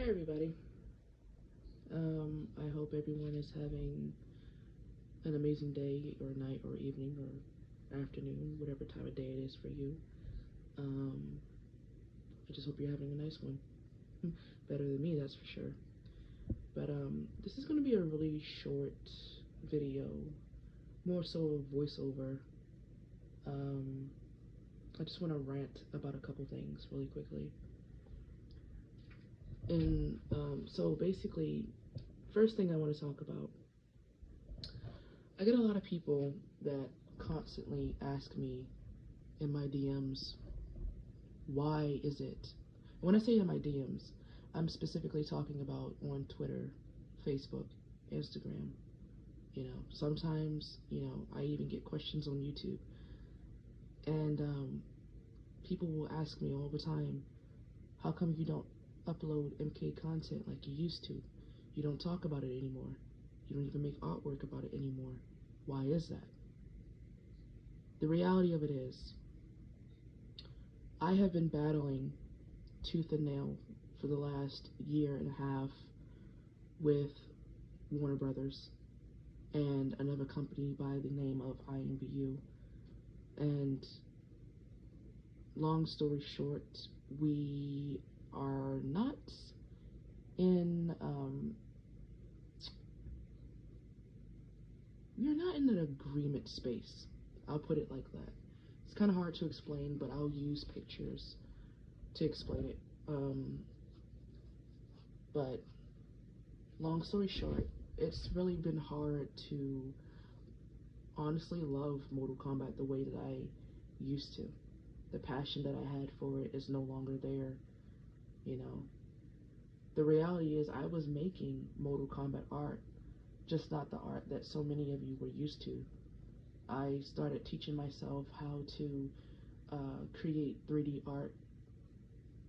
Hi everybody. I hope everyone is having an amazing day or night or evening or afternoon, whatever time of day it is for you. Um, I just hope you're having a nice one. Better than me, that's for sure. But this is going to be a really short video, more so a voiceover. Um, I just want to rant about a couple things really quickly. And so basically, first thing I want to talk about, I get a lot of people that constantly ask me in my DMs, why is it? When I say in my DMs, I'm specifically talking about on Twitter, Facebook, Instagram. Sometimes, I even get questions on YouTube. And people will ask me all the time, how come you don't upload MK content like you used to? You don't talk about it anymore. You don't even make artwork about it anymore. Why is that? The reality of it is, I have been battling tooth and nail for the last year and a half with Warner Brothers and another company by the name of INVU. And long story short, we are not in we're not in an agreement space. I'll put it like that. It's kind of hard to explain, but I'll use pictures to explain it. But long story short, it's really been hard to honestly love Mortal Kombat the way that I used to. The passion that I had for it is no longer there. The reality is I was making Mortal Kombat art, just not the art that so many of you were used to. I started teaching myself how to create 3D art.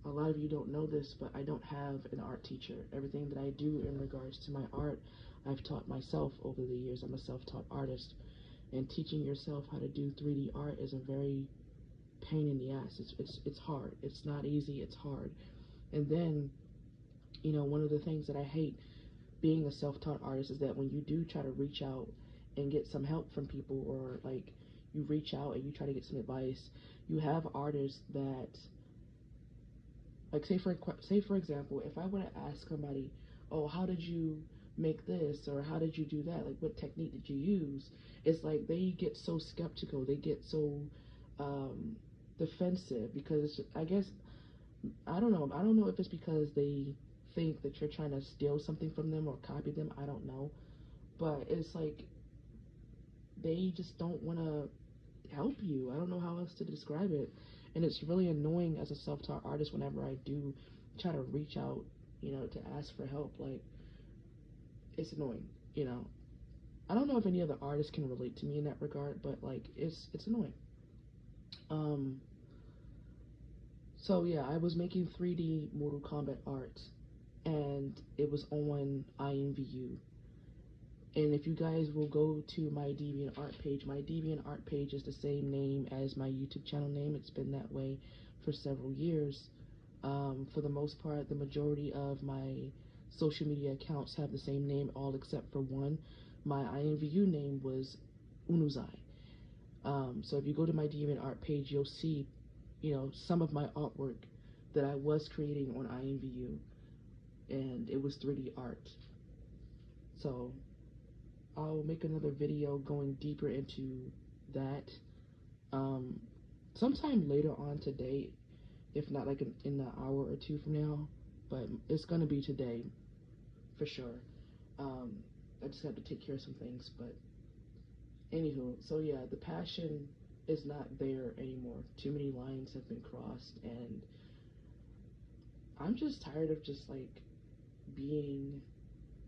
A lot of you don't know this, but I don't have an art teacher. Everything that I do in regards to my art, I've taught myself over the years. I'm a self-taught artist, and teaching yourself how to do 3D art is a very pain in the ass. It's hard. It's not easy. It's hard. And then, one of the things that I hate being a self-taught artist is that when you do try to reach out and get some help from people, or like you reach out and you try to get some advice, you have artists that, like, say for example, if I were to ask somebody, oh, how did you make this, or how did you do that, like what technique did you use, it's like they get so skeptical, they get so defensive, because I guess I don't know if it's because they think that you're trying to steal something from them or copy them. I don't know, but it's like they just don't want to help you. I don't know how else to describe it. And it's really annoying as a self-taught artist whenever I do try to reach out, to ask for help. Like, it's annoying, I don't know if any other artists can relate to me in that regard, but like it's annoying. So yeah, I was making 3D Mortal Kombat art, and it was on INVU. And if you guys will go to my DeviantArt page is the same name as my YouTube channel name. It's been that way for several years. For the most part, the majority of my social media accounts have the same name, all except for one. My INVU name was Unuzai. So if you go to my DeviantArt page, you'll see, some of my artwork that I was creating on INVU, and it was 3D art. So I'll make another video going deeper into that sometime later on today, if not like in an hour or two from now, but it's gonna be today for sure. I just have to take care of some things, but anywho, so yeah, the passion is not there anymore. Too many lines have been crossed, and I'm just tired of just like being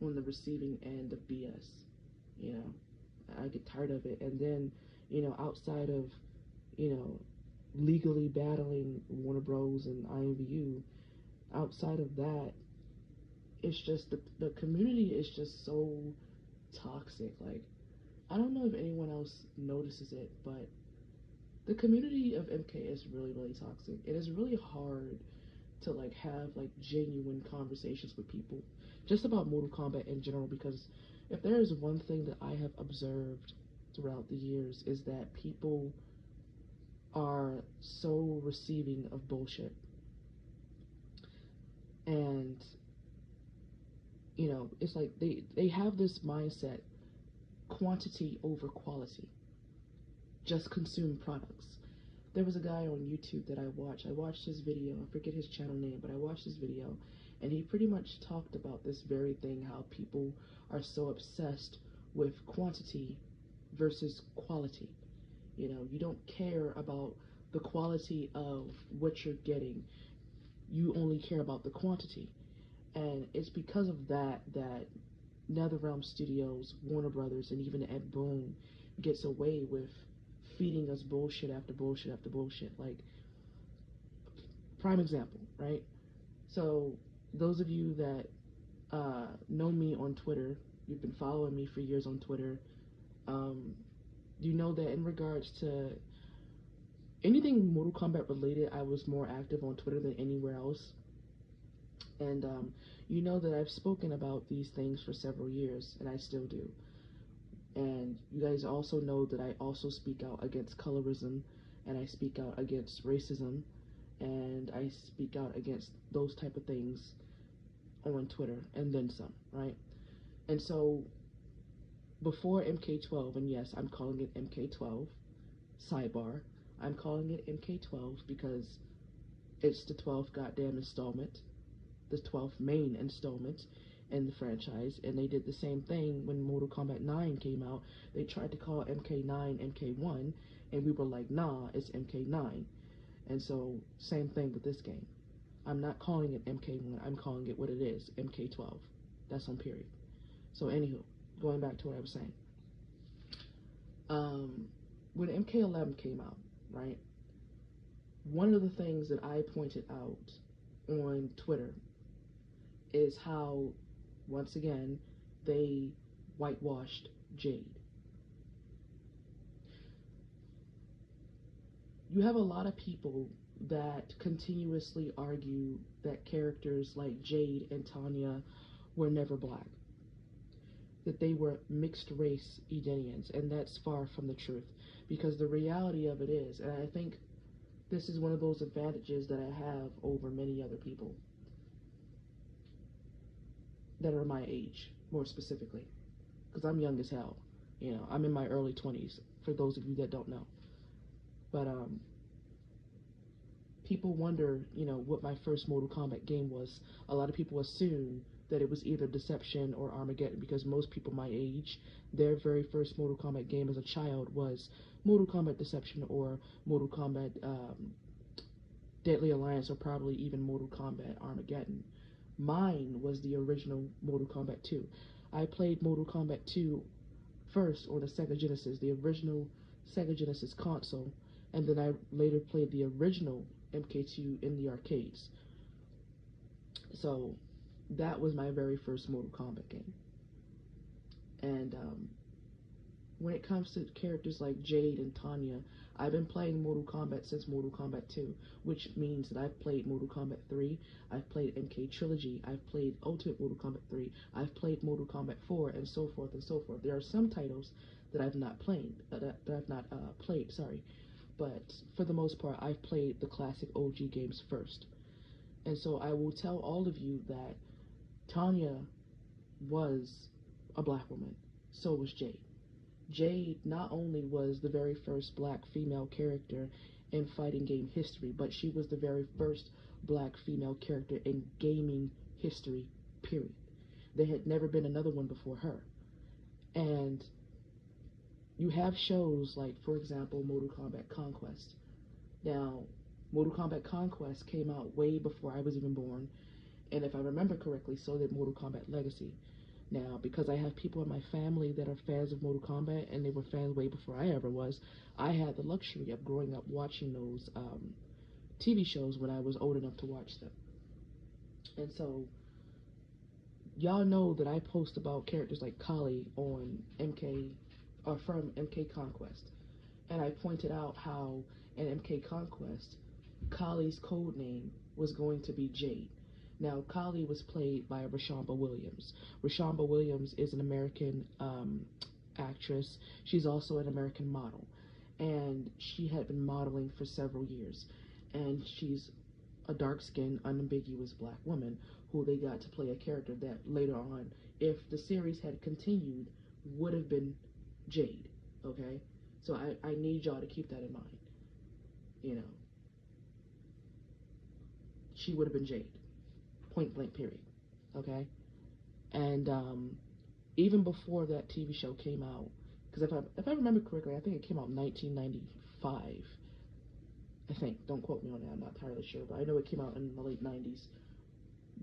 on the receiving end of BS. I get tired of it. And then, outside of, legally battling Warner Bros. And INVU, outside of that, it's just the community is just so toxic. Like, I don't know if anyone else notices it, but the community of MK is really, really toxic. It is really hard to like have like genuine conversations with people just about Mortal Kombat in general, because if there is one thing that I have observed throughout the years is that people are so receiving of bullshit. And you know, it's like they have this mindset, quantity over quality. Just consume products. There was a guy on YouTube that I watched his video, I forget his channel name, but I watched his video, and he pretty much talked about this very thing, how people are so obsessed with quantity versus quality. You know, you don't care about the quality of what you're getting, you only care about the quantity. And it's because of that that NetherRealm Studios, Warner Brothers, and even Ed Boon gets away with feeding us bullshit after bullshit after bullshit. Like, prime example, right? So, those of you that know me on Twitter, you've been following me for years on Twitter, you know that in regards to anything Mortal Kombat related, I was more active on Twitter than anywhere else. And you know that I've spoken about these things for several years, and I still do. And you guys also know that I also speak out against colorism, and I speak out against racism, and I speak out against those type of things on Twitter, and then some, right? And so, before MK12, and yes, I'm calling it MK12, sidebar, I'm calling it MK12 because it's the 12th goddamn installment, the 12th main installment in the franchise, and they did the same thing when Mortal Kombat 9 came out. They tried to call MK9 MK1, and we were like, nah, it's MK9. And so, same thing with this game. I'm not calling it MK1, I'm calling it what it is, MK12. That's on period. So anywho, going back to what I was saying. When MK11 came out, right, one of the things that I pointed out on Twitter is how, once again, they whitewashed Jade. You have a lot of people that continuously argue that characters like Jade and Tanya were never black, that they were mixed race Edenians, and that's far from the truth, because the reality of it is, and I think this is one of those advantages that I have over many other people that are my age, more specifically, because I'm young as hell. You know, I'm in my early 20s, for those of you that don't know. But people wonder, you know, what my first Mortal Kombat game was. A lot of people assume that it was either Deception or Armageddon, because most people my age, their very first Mortal Kombat game as a child was Mortal Kombat Deception or Mortal Kombat Deadly Alliance, or probably even Mortal Kombat Armageddon. Mine was the original Mortal Kombat 2. I played Mortal Kombat 2 first on the Sega Genesis, the original Sega Genesis console, and then I later played the original MK2 in the arcades. So that was my very first Mortal Kombat game. And when it comes to characters like Jade and Tanya, I've been playing Mortal Kombat since Mortal Kombat 2, which means that I've played Mortal Kombat 3, I've played MK Trilogy, I've played Ultimate Mortal Kombat 3, I've played Mortal Kombat 4, and so forth and so forth. There are some titles that I've not played, but for the most part, I've played the classic OG games first. And so I will tell all of you that Tanya was a black woman, so was Jade. Jade not only was the very first black female character in fighting game history, but she was the very first black female character in gaming history, period. There had never been another one before her. And you have shows like, for example, Mortal Kombat Conquest. Now, Mortal Kombat Conquest came out way before I was even born, and if I remember correctly, so did Mortal Kombat Legacy. Now, because I have people in my family that are fans of Mortal Kombat, and they were fans way before I ever was, I had the luxury of growing up watching those TV shows when I was old enough to watch them. And so, y'all know that I post about characters like Kali on from MK Conquest. And I pointed out how in MK Conquest, Kali's code name was going to be Jade. Now, Kali was played by Rashomba Williams. Rashomba Williams is an American actress. She's also an American model. And she had been modeling for several years. And she's a dark-skinned, unambiguous black woman who they got to play a character that later on, if the series had continued, would have been Jade. Okay? So I need y'all to keep that in mind. You know, she would have been Jade. Point blank, period. Okay? And even before that TV show came out, because if I remember correctly, I think it came out in 1995. I think. Don't quote me on that. I'm not entirely sure, but I know it came out in the late 90s.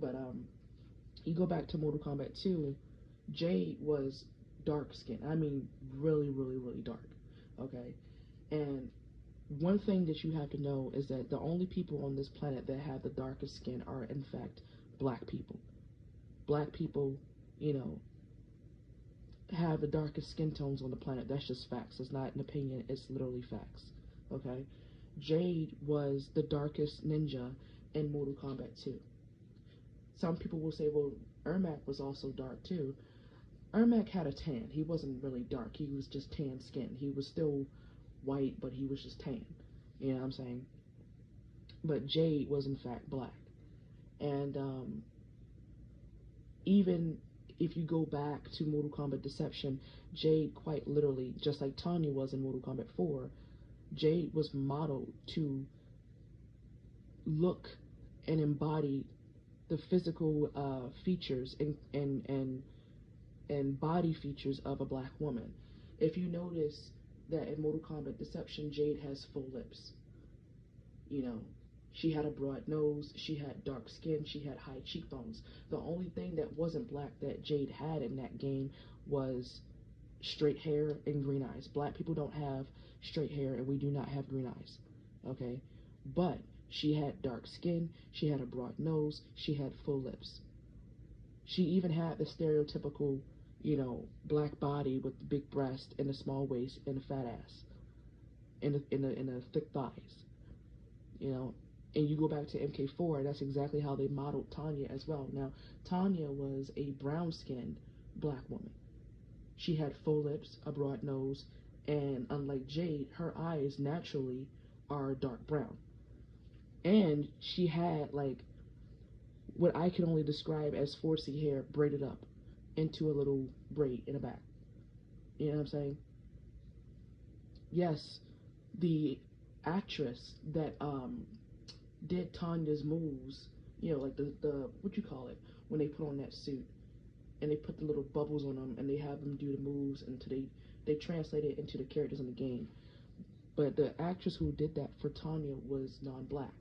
But you go back to Mortal Kombat 2, Jade was dark skinned. I mean, really, really, really dark. Okay? And one thing that you have to know is that the only people on this planet that have the darkest skin are, in fact, black people. Black people, you know, have the darkest skin tones on the planet. That's just facts. It's not an opinion. It's literally facts. Okay? Jade was the darkest ninja in Mortal Kombat 2. Some people will say, well, Ermac was also dark too. Ermac had a tan. He wasn't really dark. He was just tan skin. He was still white, but he was just tan. You know what I'm saying? But Jade was in fact black. And even if you go back to Mortal Kombat Deception, Jade quite literally, just like Tanya was in Mortal Kombat 4, Jade was modeled to look and embody the physical features and body features of a black woman. If you notice that in Mortal Kombat Deception, Jade has full lips. You know, she had a broad nose, she had dark skin, she had high cheekbones. The only thing that wasn't black that Jade had in that game was straight hair and green eyes. Black people don't have straight hair, and we do not have green eyes. Okay? But she had dark skin, she had a broad nose, she had full lips. She even had the stereotypical, you know, black body with the big breast and a small waist and a fat ass and a thick thighs. You know, and you go back to MK4, that's exactly how they modeled Tanya as well. Now, Tanya was a brown-skinned black woman. She had full lips, a broad nose, and unlike Jade, her eyes naturally are dark brown. And she had, like, what I can only describe as 4C hair braided up into a little braid in the back. You know what I'm saying? Yes, the actress that did Tanya's moves, you know, like the what you call it, when they put on that suit and they put the little bubbles on them and they have them do the moves until they translate it into the characters in the game. But the actress who did that for Tanya was non-black.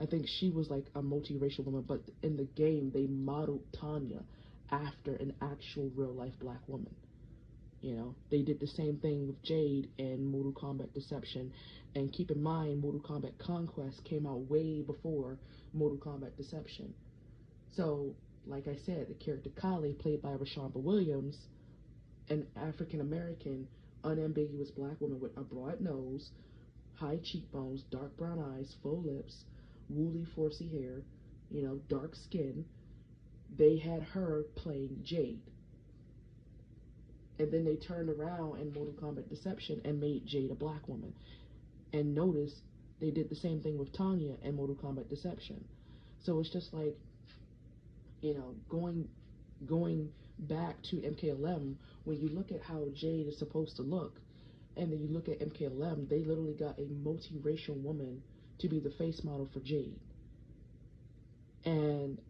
I think she was like a multiracial woman, but in the game they modeled Tanya after an actual real life black woman. You know, they did the same thing with Jade and Mortal Kombat Deception. And keep in mind, Mortal Kombat Conquest came out way before Mortal Kombat Deception. So, like I said, the character Kali, played by Rashomba Williams, an African-American, unambiguous black woman with a broad nose, high cheekbones, dark brown eyes, full lips, woolly 4C hair, you know, dark skin. They had her playing Jade. And then they turned around in Mortal Kombat Deception and made Jade a black woman. And notice they did the same thing with Tanya in Mortal Kombat Deception. So it's just like, you know, going back to MK11, when you look at how Jade is supposed to look, and then you look at MK11, they literally got a multiracial woman to be the face model for Jade. And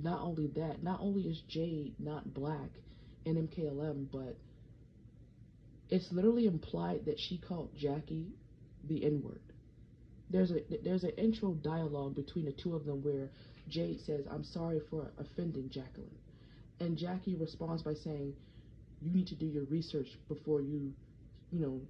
not only that, not only is Jade not black in MK11, but it's literally implied that she called Jackie the N-word. There's an intro dialogue between the two of them where Jade says, "I'm sorry for offending Jacqueline." And Jackie responds by saying, "You need to do your research before you know,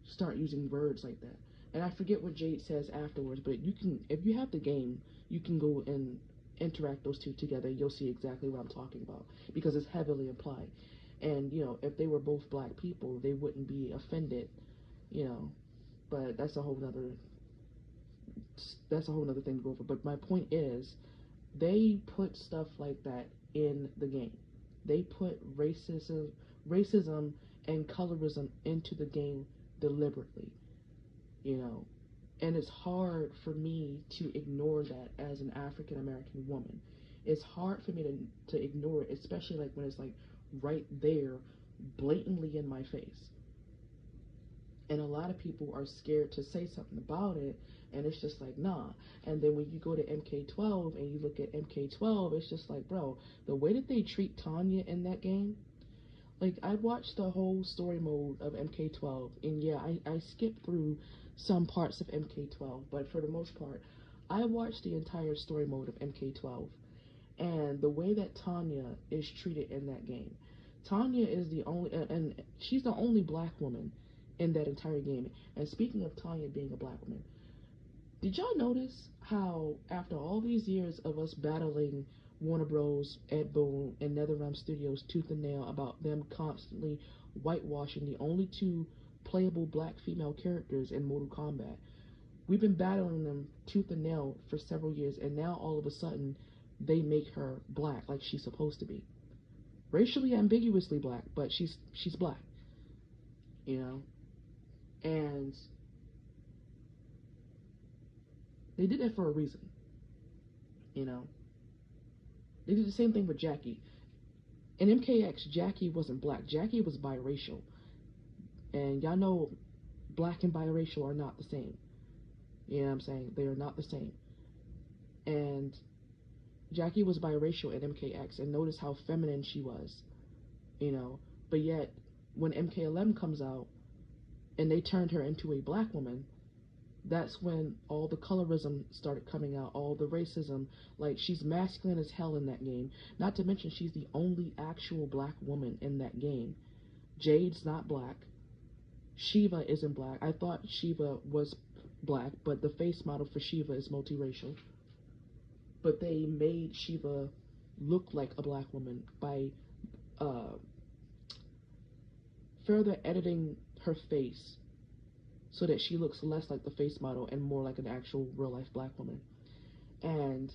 start using words like that." And I forget what Jade says afterwards, but you can, if you have the game, you can go and interact those two together, you'll see exactly what I'm talking about, because it's heavily implied. And, you know, if they were both black people, they wouldn't be offended, you know, but that's a whole that's a whole other thing to go over. But my point is, they put stuff like that in the game. They put racism and colorism into the game deliberately, you know. And it's hard for me to ignore that as an African American woman. It's hard for me to ignore it, especially like when it's like right there, blatantly in my face. And a lot of people are scared to say something about it, and it's just like, nah. And then when you go to MK12 and you look at MK12, it's just like, bro, the way that they treat Tanya in that game, like, I watched the whole story mode of MK12, and yeah, I skipped through some parts of MK12, but for the most part, I watched the entire story mode of MK12, and the way that Tanya is treated in that game. Tanya is the only, and she's the only black woman in that entire game. And speaking of Tanya being a black woman, did y'all notice how after all these years of us battling Warner Bros., Ed Boon, and NetherRealm Studios tooth and nail about them constantly whitewashing the only two playable black female characters in Mortal Kombat, we've been battling them tooth and nail for several years, and now all of a sudden they make her black like she's supposed to be. Racially ambiguously black, but she's black, you know? And they did that for a reason, you know? They did the same thing with Jackie. In MKX, Jackie wasn't black. Jackie was biracial. And y'all know black and biracial are not the same. You know what I'm saying? They are not the same. And Jackie was biracial in MKX, and notice how feminine she was, you know? But yet, when MK11 comes out, and they turned her into a black woman, that's when all the colorism started coming out, all the racism. Like, she's masculine as hell in that game. Not to mention, she's the only actual black woman in that game. Jade's not black. Shiva isn't black. I thought Shiva was black, but the face model for Shiva is multiracial. But they made Shiva look like a black woman by further editing her face so that she looks less like the face model and more like an actual real-life black woman. And,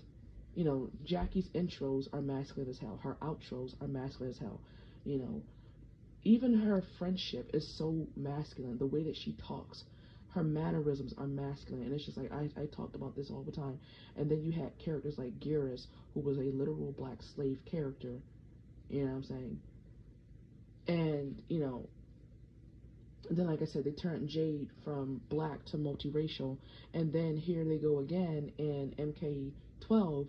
you know, Jackie's intros are masculine as hell. Her outros are masculine as hell. You know, even her friendship is so masculine. The way that she talks, her mannerisms are masculine. And it's just like, I talked about this all the time. And then you had characters like Geras, who was a literal black slave character. You know what I'm saying? And, you know, and then, like I said, they turned Jade from black to multiracial, and then here they go again in MK12.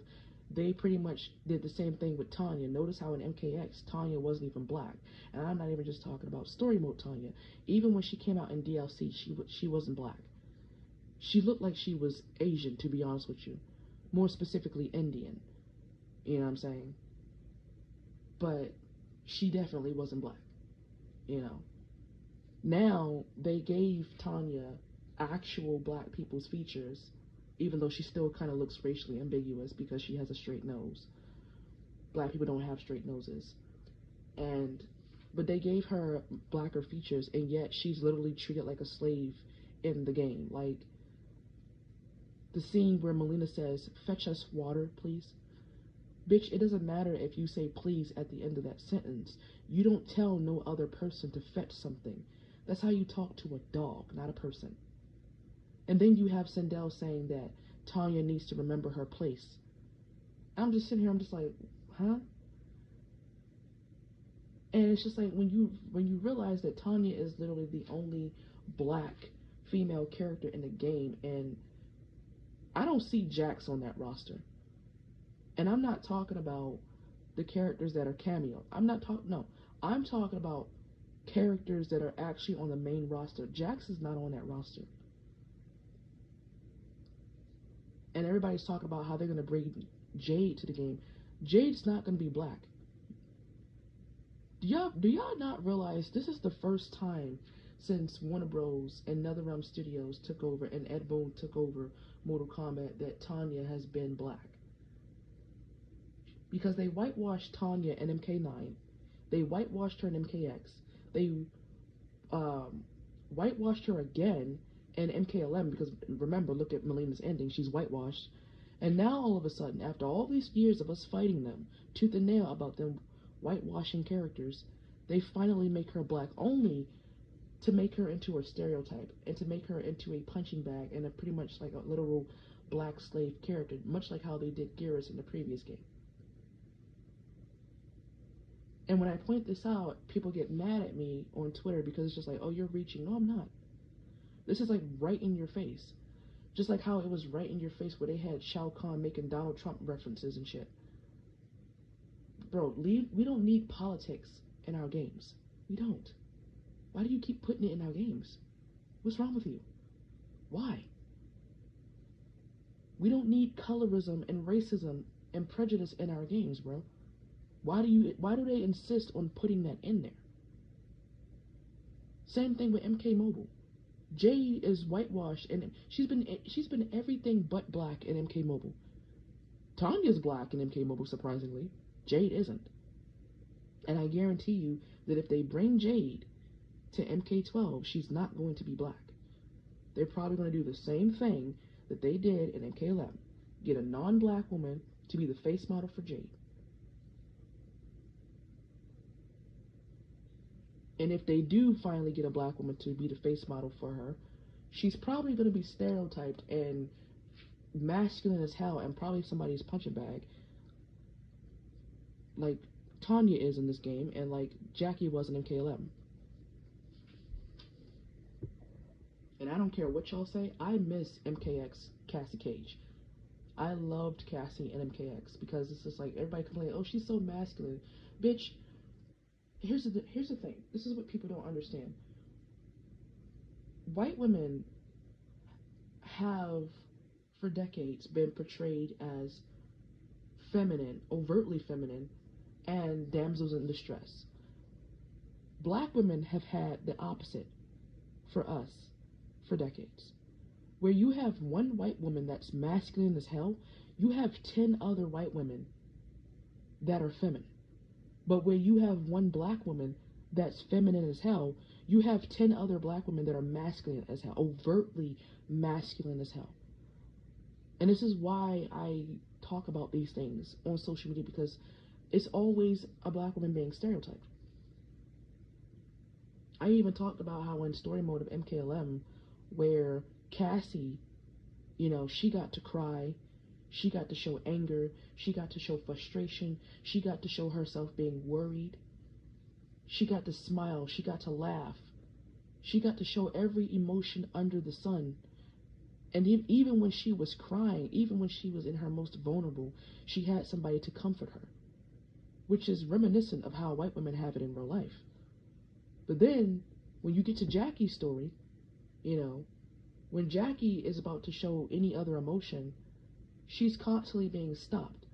They pretty much did the same thing with Tanya. Notice how in MKX, Tanya wasn't even black. And I'm not even just talking about story mode Tanya. Even when she came out in DLC, she wasn't black. She looked like she was Asian, to be honest with you. More specifically, Indian. You know what I'm saying? But she definitely wasn't black. You know? Now, they gave Tanya actual black people's features, even though she still kind of looks racially ambiguous because she has a straight nose. Black people don't have straight noses. But they gave her blacker features, and yet she's literally treated like a slave in the game. Like, the scene where Melina says, "Fetch us water, please." Bitch, it doesn't matter if you say please at the end of that sentence. You don't tell no other person to fetch something. That's how you talk to a dog, not a person. And then you have Sindel saying that Tanya needs to remember her place. I'm just sitting here, I'm just like, huh? And it's just like, when you realize that Tanya is literally the only black female character in the game, and I don't see Jax on that roster. And I'm not talking about the characters that are cameo. I'm talking about characters that are actually on the main roster. Jax is not on that roster. And everybody's talking about how they're going to bring Jade to the game. Jade's not going to be black. Do y'all not realize this is the first time since Warner Bros. And NetherRealm Studios took over and Ed Boon took over Mortal Kombat that Tanya has been black? Because they whitewashed Tanya in MK9. They whitewashed her in MKX. They whitewashed her again and MK11, because remember, look at Melina's ending, she's whitewashed. And now all of a sudden, after all these years of us fighting them tooth and nail about them whitewashing characters, they finally make her black, only to make her into a stereotype and to make her into a punching bag and a pretty much like a literal black slave character, much like how they did Geras in the previous game. And when I point this out, people get mad at me on Twitter because it's just like, oh, you're reaching. No, I'm not. This is like right in your face. Just like how it was right in your face where they had Shao Kahn making Donald Trump references and shit. Bro, we don't need politics in our games. We don't. Why do you keep putting it in our games? What's wrong with you? Why? We don't need colorism and racism and prejudice in our games, bro. Why do they insist on putting that in there? Same thing with MK Mobile. Jade is whitewashed and she's been everything but black in MK Mobile. Tanya's black in MK Mobile, surprisingly. Jade isn't. And I guarantee you that if they bring Jade to MK12, she's not going to be black. They're probably going to do the same thing that they did in MK11. Get a non-black woman to be the face model for Jade. And if they do finally get a black woman to be the face model for her, she's probably going to be stereotyped and masculine as hell and probably somebody's punching bag, like Tanya is in this game and like Jackie was in MK11. And I don't care what y'all say, I miss MKX Cassie Cage. I loved Cassie in MKX because it's just like everybody complaining, oh, she's so masculine. Bitch, here's the thing. This is what people don't understand. White women have, for decades, been portrayed as feminine, overtly feminine, and damsels in distress. Black women have had the opposite for us for decades. Where you have one white woman that's masculine as hell, you have 10 other white women that are feminine. But where you have one black woman that's feminine as hell, you have 10 other black women that are masculine as hell, overtly masculine as hell. And this is why I talk about these things on social media, because it's always a black woman being stereotyped. I even talked about how in story mode of MK11, where Cassie, you know, she got to cry, she got to show anger, she got to show frustration, she got to show herself being worried, she got to smile, she got to laugh, she got to show every emotion under the sun. And even when she was crying, even when she was in her most vulnerable, she had somebody to comfort her, which is reminiscent of how white women have it in real life. But then, when you get to Jackie's story, you know, when Jackie is about to show any other emotion, she's constantly being stopped.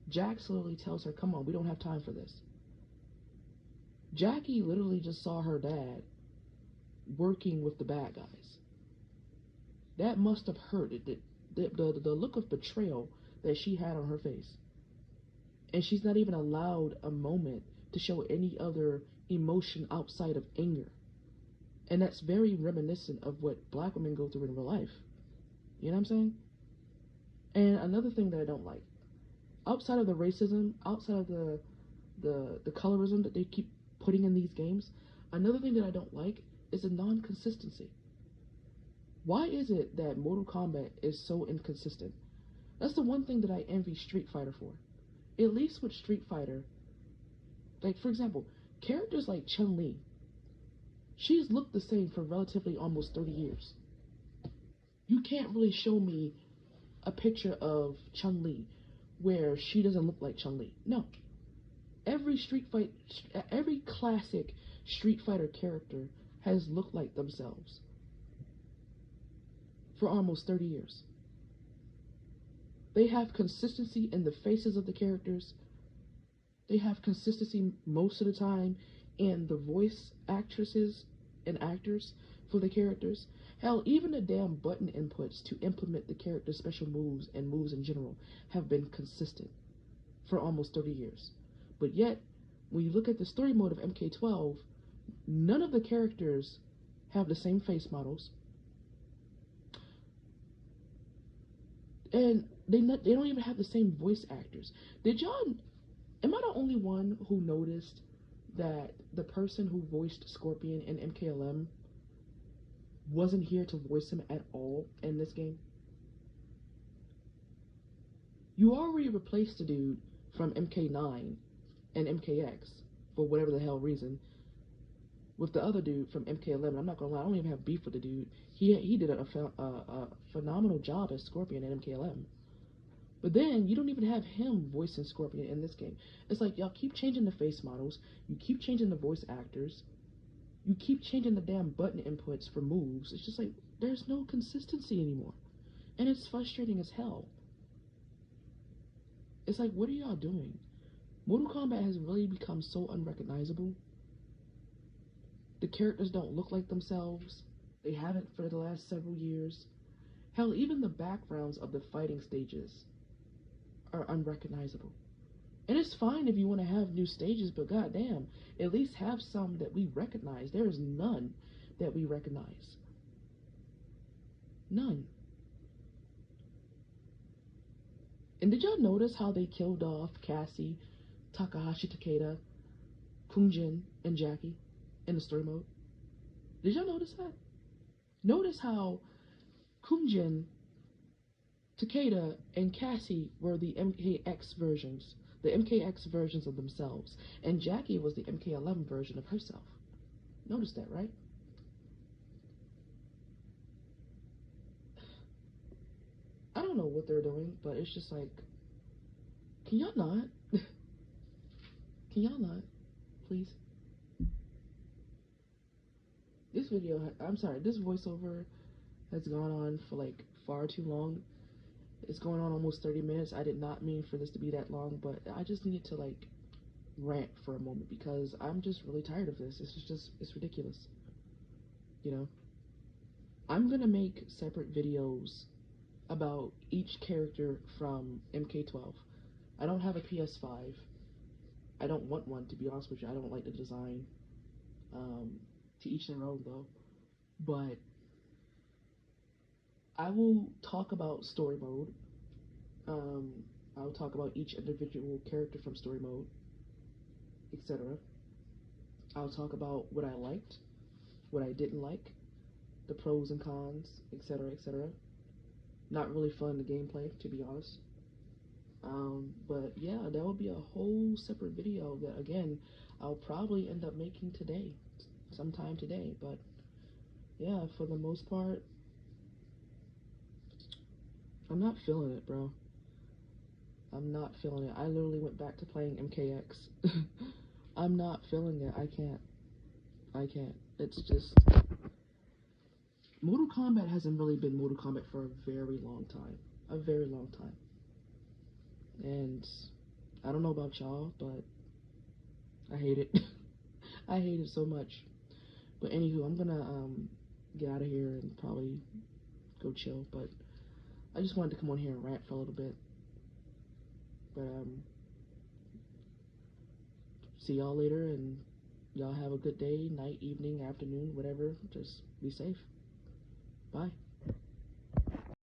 Jax literally tells her, come on, we don't have time for this. Jackie literally just saw her dad working with the bad guys. That must have hurt. The look of betrayal that she had on her face. And she's not even allowed a moment to show any other emotion outside of anger. And that's very reminiscent of what black women go through in real life. You know what I'm saying? And another thing that I don't like, outside of the racism, outside of the colorism that they keep putting in these games, another thing that I don't like is the non-consistency. Why is it that Mortal Kombat is so inconsistent? That's the one thing that I envy Street Fighter for. At least with Street Fighter, like for example, characters like Chun-Li, she's looked the same for relatively almost 30 years. You can't really show me a picture of Chun-Li where she doesn't look like Chun-Li. No. Every classic Street Fighter character has looked like themselves for almost 30 years. They have consistency in the faces of the characters. They have consistency most of the time in the voice actresses and actors for the characters. Hell, even the damn button inputs to implement the character's special moves and moves in general have been consistent for almost 30 years. But yet, when you look at the story mode of MK12, none of the characters have the same face models. And they don't even have the same voice actors. Did y'all? Am I the only one who noticed that the person who voiced Scorpion in MKLM wasn't here to voice him at all in this game? You already replaced the dude from MK9 and MKX for whatever the hell reason with the other dude from MK11. I'm not gonna lie, I don't even have beef with the dude. He did a phenomenal job as Scorpion in MK11. But then you don't even have him voicing Scorpion in this game. It's like y'all keep changing the face models, you keep changing the voice actors, you keep changing the damn button inputs for moves. It's just like there's no consistency anymore. And it's frustrating as hell. It's like, what are y'all doing? Mortal Kombat has really become so unrecognizable. The characters don't look like themselves. They haven't for the last several years. Hell, even the backgrounds of the fighting stages are unrecognizable. And it's fine if you want to have new stages, but goddamn, at least have some that we recognize. There is none that we recognize. None. And did y'all notice how they killed off Cassie, Takahashi Takeda, Kunjin, and Jackie in the story mode? Did y'all notice that? Notice how Kunjin, Takeda, and Cassie were the MKX versions, of themselves, and Jackie was the MK11 version of herself. Notice that, right? I don't know what they're doing, but it's just like, can y'all not? Can y'all not? Please? This video, I'm sorry, this voiceover has gone on for like far too long. It's going on almost 30 minutes. I did not mean for this to be that long, but I just needed to like rant for a moment because I'm just really tired of this. It's ridiculous. You know? I'm gonna make separate videos about each character from MK12. I don't have a PS5. I don't want one, to be honest with you. I don't like the design. To each their own, though. But I will talk about story mode. I'll talk about each individual character from story mode, etc. I'll talk about what I liked, what I didn't like, the pros and cons, etc., etc. Not really fun the gameplay, to be honest. But yeah, that will be a whole separate video that, again, I'll probably end up making today, sometime today. But yeah, for the most part, I'm not feeling it, bro. I'm not feeling it. I literally went back to playing MKX. I'm not feeling it. I can't. It's just, Mortal Kombat hasn't really been Mortal Kombat for a very long time. A very long time. And I don't know about y'all, but I hate it. I hate it so much. But anywho, I'm gonna get out of here and probably go chill. But I just wanted to come on here and rant for a little bit. But see y'all later, and y'all have a good day, night, evening, afternoon, whatever. Just be safe. Bye.